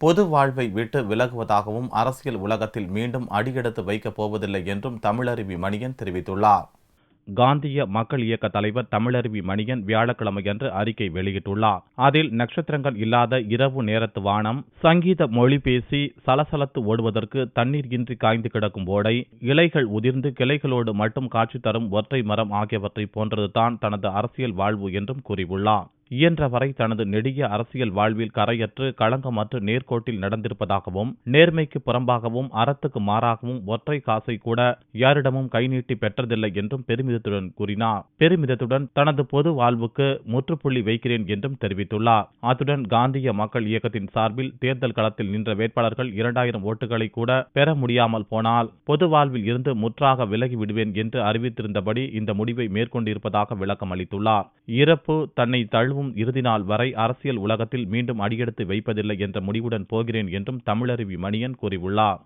பொது வாழ்வை விட்டு விலகுவதாகவும் அரசியல் உலகத்தில் மீண்டும் அடியெடுத்து வைக்கப் போவதில்லை என்றும் தமிழருவி மணியன் தெரிவித்துள்ளார். காந்திய மக்கள் இயக்க தலைவர் தமிழருவி மணியன் வியாழக்கிழமையன்று அறிக்கை வெளியிட்டுள்ளார். அதில் நட்சத்திரங்கள் இல்லாத இரவு நேரத்து வானம், சங்கீத மொழி பேசி சலசலத்து ஓடுவதற்கு தண்ணீர் இன்றி காய்ந்து கிடக்கும் ஓடை, இலைகள் உதிர்ந்து கிளைகளோடு மட்டும் காட்சி தரும் ஒற்றை மரம் ஆகியவற்றை போன்றதுதான் தனது அரசியல் வாழ்வு என்றும் கூறியுள்ளார். இயன்றவரை தனது நெடிய அரசியல் வாழ்வில் கரையற்று களங்கமற்று நேர்கோட்டில் நடந்திருப்பதாகவும், நேர்மைக்கு புறம்பாகவும் அறத்துக்கு மாறாகவும் ஒற்றை காசை கூட யாரிடமும் கை நீட்டி பெற்றதில்லை என்றும் பெருமிதத்துடன் கூறினார். பெருமிதத்துடன் தனது பொது வாழ்வுக்கு முற்றுப்புள்ளி வைக்கிறேன் என்றும் தெரிவித்துள்ளார். அத்துடன் காந்திய மக்கள் இயக்கத்தின் சார்பில் தேர்தல் களத்தில் நின்ற வேட்பாளர்கள் 2000 ஓட்டுகளை கூட பெற முடியாமல் போனால் பொது வாழ்வில் இருந்து முற்றாக விலகி விடுவேன் என்று அறிவித்திருந்தபடி இந்த முடிவை மேற்கொண்டிருப்பதாக விளக்கம் அளித்துள்ளார். இறப்பு தன்னை தழுவும் இறுதி நாள் வரை அரசியல் உலகத்தில் மீண்டும் அடியெடுத்து வைப்பதில்லை என்ற முடிவுடன் போகிறேன் என்றும் தமிழருவி மணியன் கூறியுள்ளார்.